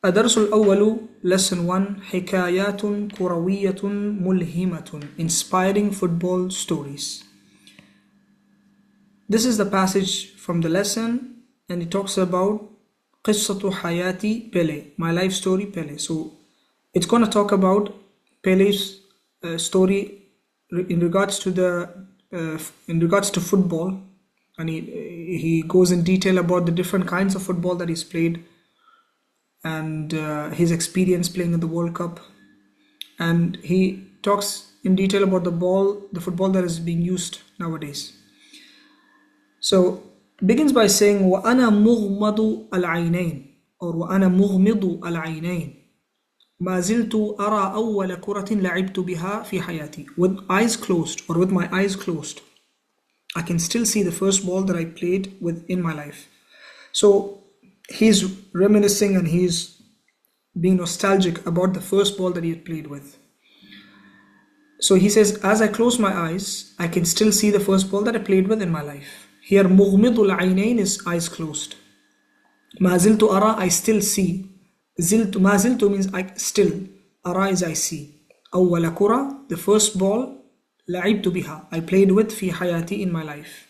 الدرس الأول lesson 1 حكايات كروية ملهمة inspiring football stories. This is the passage from the lesson and it talks about قصة حياتي Pele, my life story Pele. So it's going to talk about Pele's story in regards to football, and he goes in detail about the different kinds of football that he's played and his experience playing in the World Cup, and he talks in detail about the football that is being used nowadays. So begins by saying وأنا مغمض العينين or وأنا مغمض العينين ما زلت أرى أول كرة لعبت بها في حياتي. With eyes closed or with my eyes closed, I can still see the first ball that I played with in my life. So he's reminiscing and he's being nostalgic about the first ball that he had played with. So he says, as I close my eyes, I can still see the first ball that I played with in my life. Here مغمض العينين is eyes closed. ما زلت أرى, I still see. زلت, ما زلت means I still. أرى is I see. أول كرة, the first ball, لعبت بها, I played with في حياتي in my life.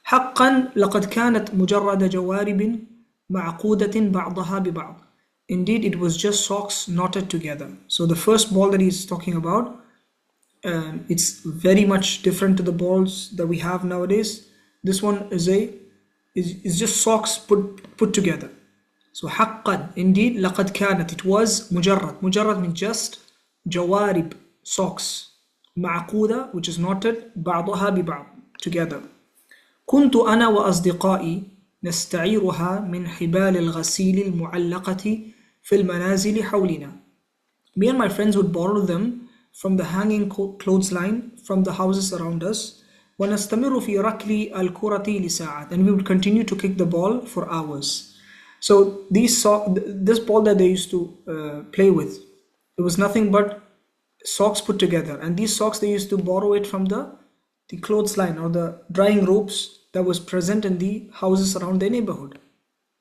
حقا لقد كانت مجرد جوارب معقودة بعضها ببعض. Indeed, it was just socks knotted together. So the first ball that he's talking about, it's very much different to the balls that we have nowadays. This one is just socks put together. So حقا, indeed, لقد كانت, it was مجرد. مجرد means just, جوارب, socks, معقودة, which is knotted, بعضها ببعض, together. كنت أنا وأصدقائي نستعيرها من حبال الغسيل المعلقة في المنازل حولنا. Me and my friends would borrow them from the hanging clothesline from the houses around us. ونستمر في ركل الكرة لساعات, and we would continue to kick the ball for hours. So this ball that they used to play with, it was nothing but socks put together, and these socks they used to borrow it from the clothesline or the drying ropes that was present in the houses around their neighborhood.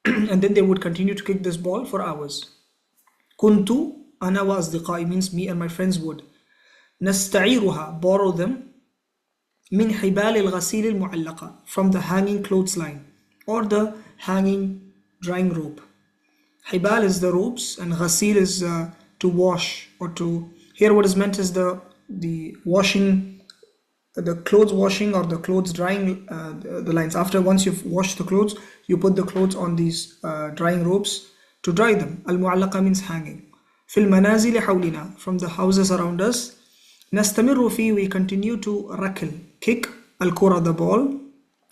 And then they would continue to kick this ball for hours. كنت أنا وأصدقائي means me and my friends would. نستعيرها, borrow them. من حبال الغسيل المعلقة, from the hanging clothesline or the hanging drying rope. حبال is the ropes and غسيل is to wash or to, here what is meant is the washing, the clothes washing or the clothes drying, the lines. After once you've washed the clothes, you put the clothes on these drying ropes to dry them. المعلقة means hanging. في المنازل حولنا, from the houses around us. نستمر فيه, we continue to ركل, kick الكرة, the ball,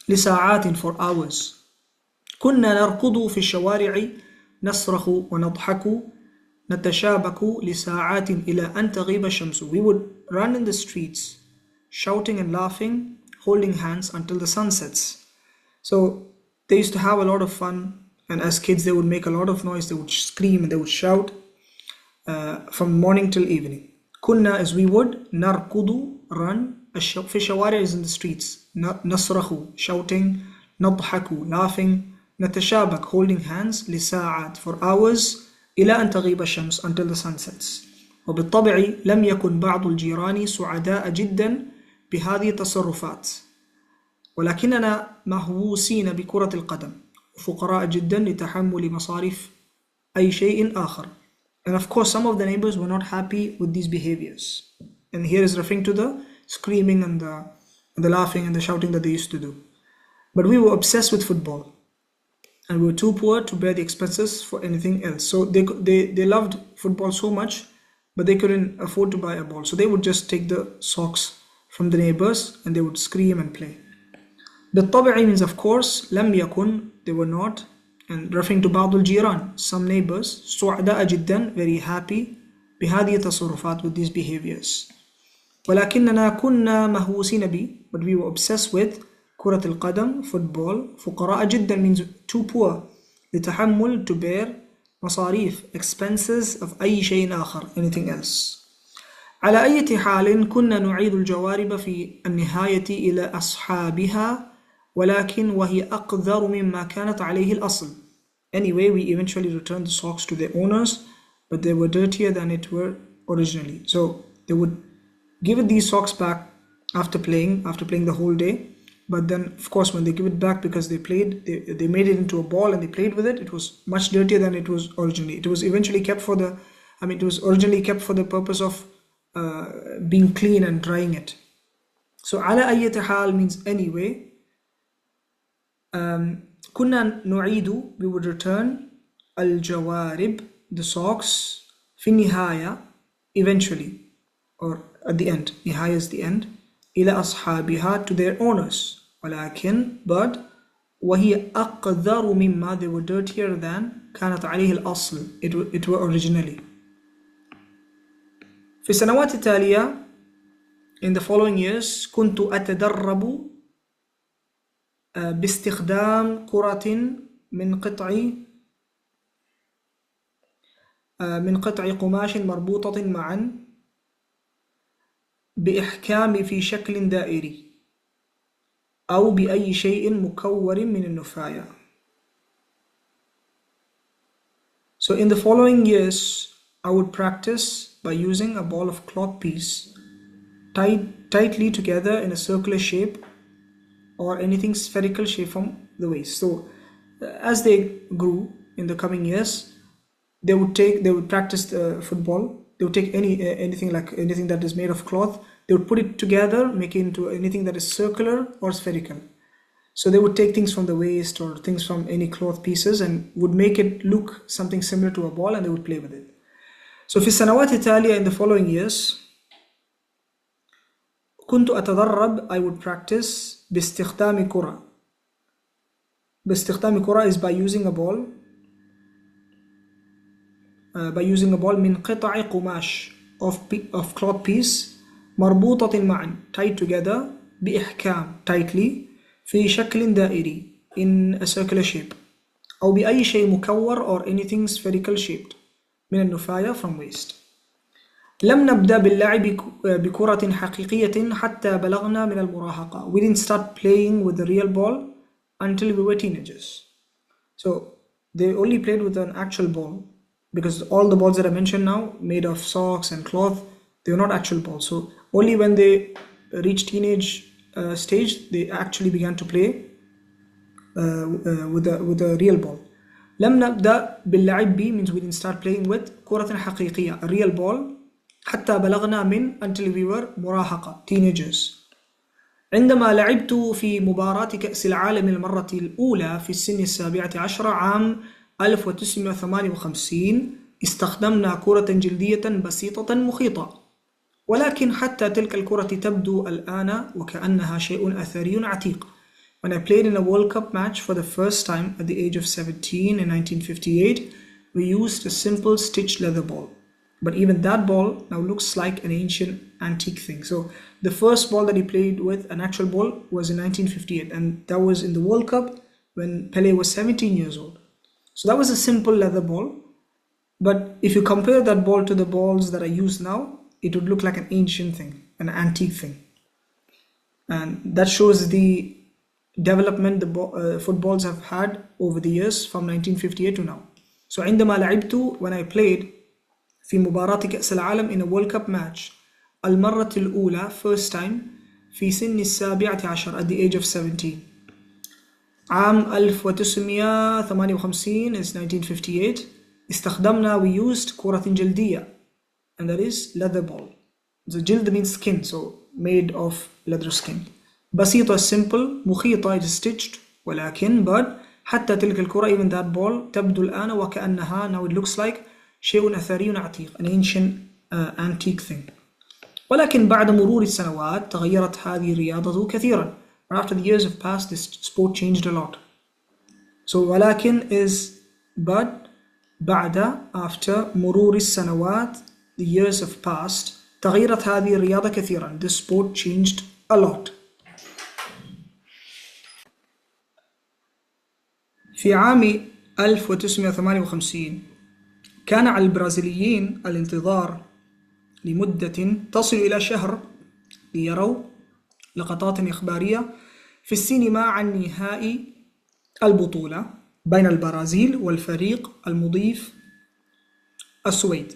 لساعات, for hours. كنا نركض في الشوارع نصرخ ونضحك نتشابك لساعات إلى أن تغيب الشمس. We would run in the streets shouting and laughing, holding hands until the sun sets. So they used to have a lot of fun, and as kids they would make a lot of noise, they would scream and they would shout from morning till evening. كنا is we would, نركض, run, في الشوارع is in the streets, نصرخ, shouting, نضحك, laughing, نتشابك, holding hands, لساعات, for hours, إلى أن تغيب الشمس, until the sun sets. وبالطبع لم يكن بعض الجيران سعداء جدا بهذه التصرفات، ولكننا مهووسين بكرة القدم وفقراء جدا لتحمل مصاريف أي شيء آخر. And of course some of the neighbors were not happy with these behaviors, and here is referring to the screaming and the laughing and the shouting that they used to do. But we were obsessed with football, and we were too poor to bear the expenses for anything else. So they loved football so much, but they couldn't afford to buy a ball. So they would just take the socks from the neighbors and they would scream and play. بالطبع means of course, لم يكن, they were not, and referring to بعض الجيران, some neighbors, سعداء جدا, very happy, بهذه التصرفات, with these behaviors. ولكننا كنا مهووسين به, but we were obsessed with كرة القدم, football. فقراء جدا means too poor, لتحمل, to bear, مصاريف, expenses of أي شيء آخر, anything else. على أي حال كنا نعيد الجوارب في النهاية إلى أصحابها, ولكن وهي أقذر مما كانت عليه الأصل. Anyway, we eventually returned the socks to their owners, but they were dirtier than it were originally. So they would give it these socks back after playing the whole day. But then, of course, when they give it back because they played, they made it into a ball and they played with it. It was much dirtier than it was originally. It was eventually kept for the, it was originally kept for the purpose of being clean and drying it. So على أي حال means anyway. كنا نعيد, we would return الجوارب, the socks, في النهاية, eventually, or at the end. نهاية is the end. إلى أصحابها, to their owners. ولكن, but, وهي أقذر مما, they were dirtier than كانت عليه الأصل, it were originally. في السنوات التالية, in the following years, كنت أتدرب باستخدام كرة من قطع قماش مربوطة معا بإحكام في شكل دائري أو بأي شيء مكور من النفاية. So in the following years, I would practice by using a ball of cloth piece tied tightly together in a circular shape or anything spherical shape from the waist. So as they grew in the coming years, they would practice the football. They would take anything that is made of cloth. They would put it together, make it into anything that is circular or spherical. So they would take things from the waist or things from any cloth pieces and would make it look something similar to a ball, and they would play with it. So في السنوات التالية, in the following years, كنت أتدرب, I would practice باستخدام كرة. باستخدام كرة is by using a ball. من قطع قماش, of cloth piece, مربوطة معا, tied together, بإحكام, tightly, في شكل دائري, in a circular shape, أو بأي شيء مكور, or anything spherical shaped, من النفاية, from waist. لم نبدأ باللعب بكرة حقيقية حتى بلغنا من المراهقة. We didn't start playing with the real ball until we were teenagers. So they only played with an actual ball, because all the balls that I mentioned now, made of socks and cloth, they were not actual balls. So only when they reached teenage stage, they actually began to play with a real ball. لم نبدأ باللعب means we didn't start playing with كرة حقيقية, a real ball, حتى بلغنا من, until we were مراهقة, teenagers. عندما لعبت في مباراة كأس العالم المرة الأولى في السن 17 عام 1958, استخدمنا كرة جلدية بسيطة مخيطة, ولكن حتى تلك الكرة تبدو الآن وكأنها شيء أثري عتيق. When I played in a World Cup match for the first time at the age of 17 in 1958, we used a simple stitched leather ball. But even that ball now looks like an ancient antique thing. So the first ball that he played with, an actual ball, was in 1958, and that was in the World Cup when Pele was 17 years old. So that was a simple leather ball. But if you compare that ball to the balls that are used now, it would look like an ancient thing, an antique thing. And that shows the development the footballs have had over the years from 1958 to now. So عندما لعبت, when I played في مباراة كأس العالم, in a World Cup match, المرة الأولى, first time, في سن 17, at the age of 17. عام 1958 is 1958. استخدمنا, we used كرة جلدية, and that is leather ball. The جلد means skin, so made of leather skin. بسيطة, simple. مخيطة, it is stitched. ولكن, but, حتى تلك الكرة, even that ball, تبدو الآن وكأنها, now it looks like شيء أثري عتيق, an ancient antique thing. ولكن بعد مرور السنوات تغيرت هذه الرياضة كثيرا. After the years have passed, this sport changed a lot. So ولكن is but, بعد, after, مرور السنوات, the years have passed, تغيرت هذه الرياضة كثيرا, this sport changed a lot. في عام 1958 كان على البرازيليين الانتظار لمدة تصل إلى شهر ليروا لقطات إخبارية في السينما عن نهائي البطولة بين البرازيل والفريق المضيف السويد.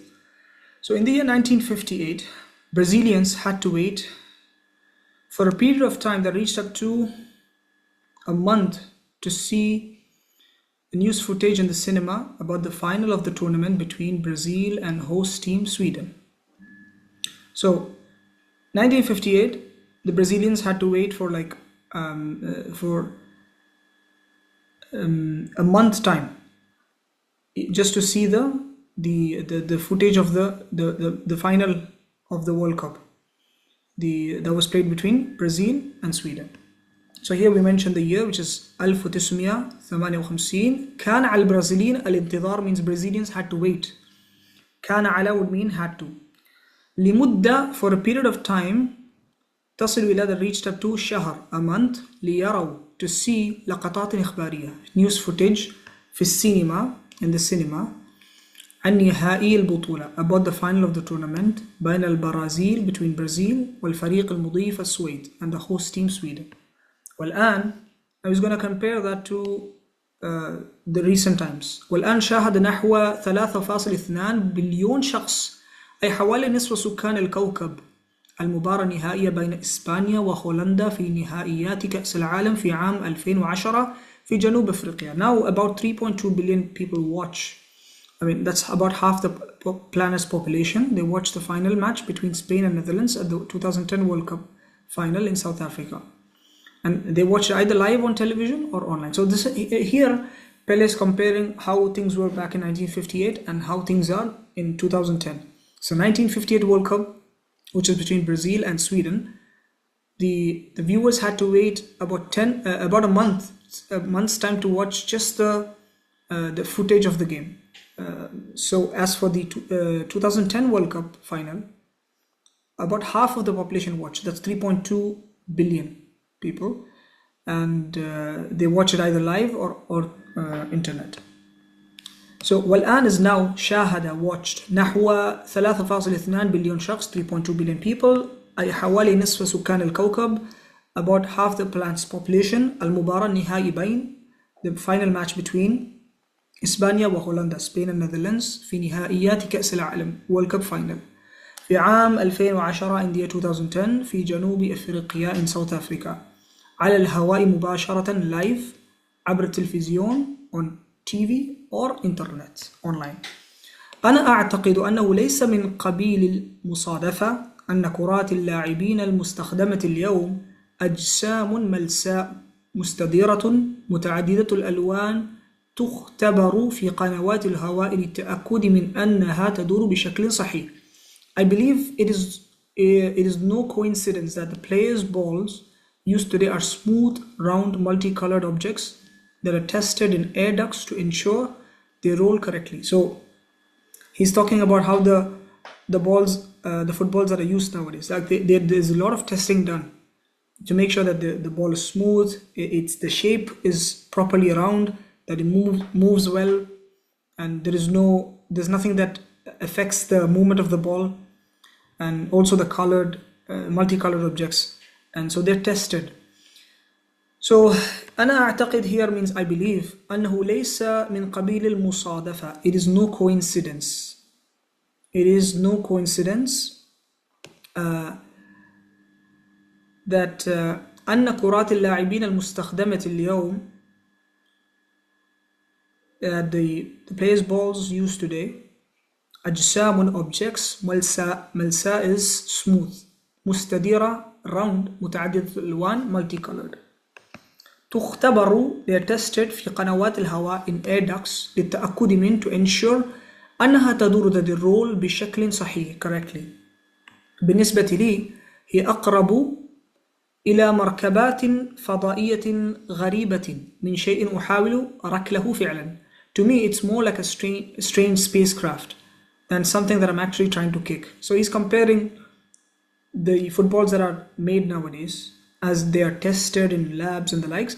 So in the year 1958, Brazilians had to wait for a period of time that reached up to a month to see news footage in the cinema about the final of the tournament between Brazil and host team Sweden. So 1958, the Brazilians had to wait for a month time just to see the footage of the final of the World Cup that was played between Brazil and Sweden. So here we mentioned the year, which is 1958. كان على البرازيليين الانتظار means Brazilians had to wait. كان على would mean had to. لمدة for a period of time تصل إلى that reached up to شهر a month ليروا to see لقطات إخبارية news footage في السينما in the cinema عن نهائي البطولة about the final of the tournament بين البرازيل between Brazil والفريق المضيف السويد and the host team Sweden. والآن I was going to compare that to the recent times. والآن شاهد نحو 3.2 بليون شخص أي حوالي نصف سكان الكوكب المباراة النهائية بين إسبانيا وهولندا في نهائيات كأس العالم في عام 2010 في جنوب أفريقيا. Now about 3.2 billion people watch. I mean that's about half the planet's population. They watch the final match between Spain and Netherlands at the 2010 World Cup final in South Africa. And they watch it either live on television or online. So this here Pele is comparing how things were back in 1958 and how things are in 2010. So 1958 World Cup, which is between Brazil and Sweden, the viewers had to wait about a month's time to watch just the footage of the game. So as for the 2010 World Cup final, about half of the population watched. That's 3.2 billion people, and they watch it either live or internet. So والآن is now شاهد watched نحو 3.2 بليون شخص 3.2 billion people أي حوالي نصف سكان الكوكب about half the planet's population المباراة النهائي بين the final match between إسبانيا وهولندا Spain and Netherlands في نهائيات كأس العالم World Cup final في عام 2010 in the year 2010 في جنوب أفريقيا in South Africa على الهواء مباشرة live عبر التلفزيون on TV or internet online. أنا أعتقد أنه ليس من قبيل المصادفة أن كرات اللاعبين المستخدمة اليوم أجسام ملساء مستديرة متعددة الألوان تختبر في قنوات الهواء للتأكد من أنها تدور بشكل صحيح. I believe it is no coincidence that the players' balls used today are smooth, round, multicolored objects that are tested in air ducts to ensure they roll correctly. So he's talking about how the balls, the footballs that are used nowadays, like there's a lot of testing done to make sure that the ball is smooth, the shape is properly round, that it moves well, and there's nothing that affects the movement of the ball, and also the multicolored objects, and so they're tested. So أنا أعتقد here means I believe أنه ليس من قبيل المصادفة. It is no coincidence. It is no coincidence that أن كرات اللاعبين المستخدمة اليوم the players' balls used today أجسام objects ملساء is smooth مستديرة round متعددة الألوان multicolored تختبر they are tested في قنوات الهواء in air ducts للتأكد من to ensure أنها تدور ذات الرول بشكل صحيح correctly. بالنسبة لي هي أقرب إلى مركبات فضائية غريبة من شيء أحاول ركله فعلا. To me it's more like a strange spacecraft than something that I'm actually trying to kick. So he's comparing the footballs that are made nowadays as they are tested in labs and the likes.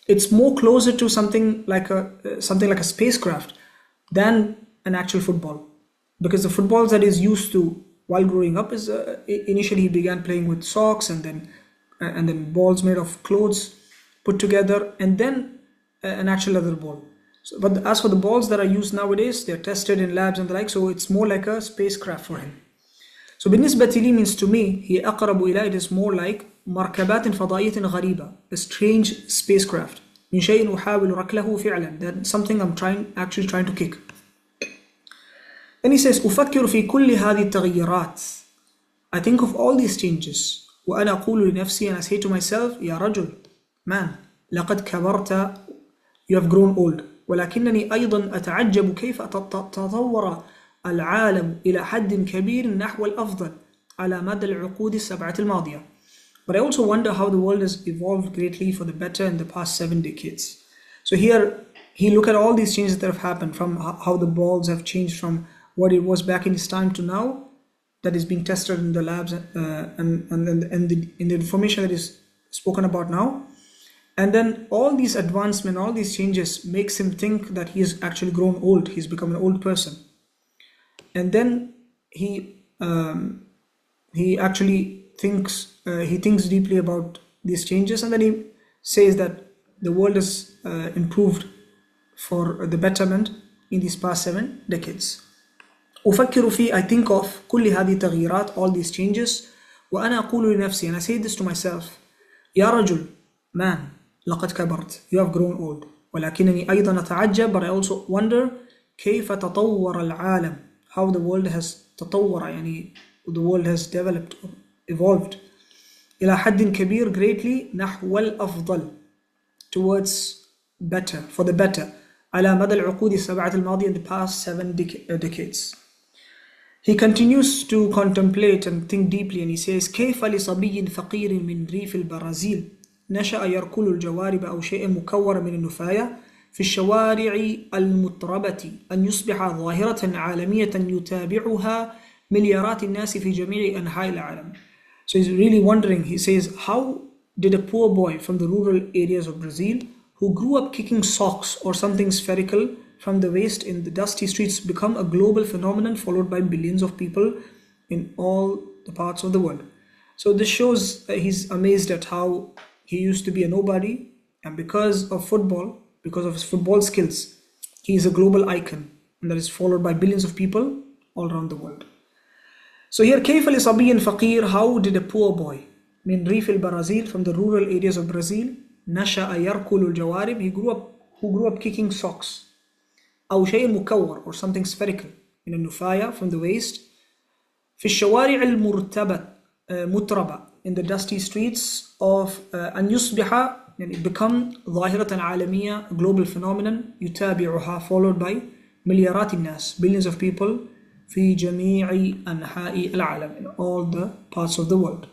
It's more closer to something like a spacecraft than an actual football, because the footballs that he's used to while growing up is initially he began playing with socks and then balls made of clothes put together and then an actual leather ball. So, but as for the balls that are used nowadays, they're tested in labs and the like, so it's more like a spacecraft for him. So بالنسبة لي means to me, هي أقرب إلى, it is more like مركبات فضائية غريبة, a strange spacecraft. من شيء أحاول ركله فعلا, that's something I'm actually trying to kick. Then he says أفكر في كل هذه التغيرات. I think of all these changes. وأنا أقول لنفسي, and I say to myself, يا رجل, man, لقد كبرت, you have grown old. ولكنني أيضا أتعجب كيف تطور العالم إلى حد كبير نحو الأفضل على مدى العقود السبعة الماضية. But I also wonder how the world has evolved greatly for the better in the past 7 decades. So here he look at all these changes that have happened, from how the balls have changed from what it was back in his time to now, that is being tested in the labs, and in the information that is spoken about now. And then all these advancements, all these changes makes him think that he has actually grown old, he's become an old person. And then he actually thinks deeply about these changes, and then he says that the world has improved for the betterment in these past 7 decades. أفكر في, I think of كل هذه التغييرات, all these changes. وأنا أقول لنفسي, and I say this to myself, يا رجل, man, لقد كبرت, you have grown old. ولكنني أيضا أتعجب, but I also wonder كيف تطور العالم, how the world has تطور, يعني the world has developed or evolved إلى حد كبير, greatly, نحو الأفضل, towards better, for the better, على مدى العقود السبعة الماضية, in the past 7 decades. He continues to contemplate and think deeply, and he says كيف لصبي فقير من ريف البرازيل نشأ يركل الجوارب أو شيء مكور من النفاية في الشوارع المتربة أن يصبح ظاهرة عالمية يتابعها مليارات الناس في جميع أنحاء العالم. So he's really wondering, he says, how did a poor boy from the rural areas of Brazil, who grew up kicking socks or something spherical from the waist in the dusty streets, become a global phenomenon followed by billions of people in all the parts of the world? So this shows he's amazed at how he used to be a nobody, and because of football, because of his football skills, he is a global icon, and that is followed by billions of people all around the world. So here, كيف لصبي فقير, how did a poor boy من ريف البرازيل, from the rural areas of Brazil, نشأ يركل الجوارب, who grew up kicking socks, أو شيء مكور, or something spherical, من النفاية, from the waist, في الشوارع المتربة, in the dusty streets of أن يصبح, يعني become ظاهرة عالمية, a global phenomenon, يتابعها, followed by مليارات الناس, billions of people, في جميع أنحاء العالم, in all the parts of the world.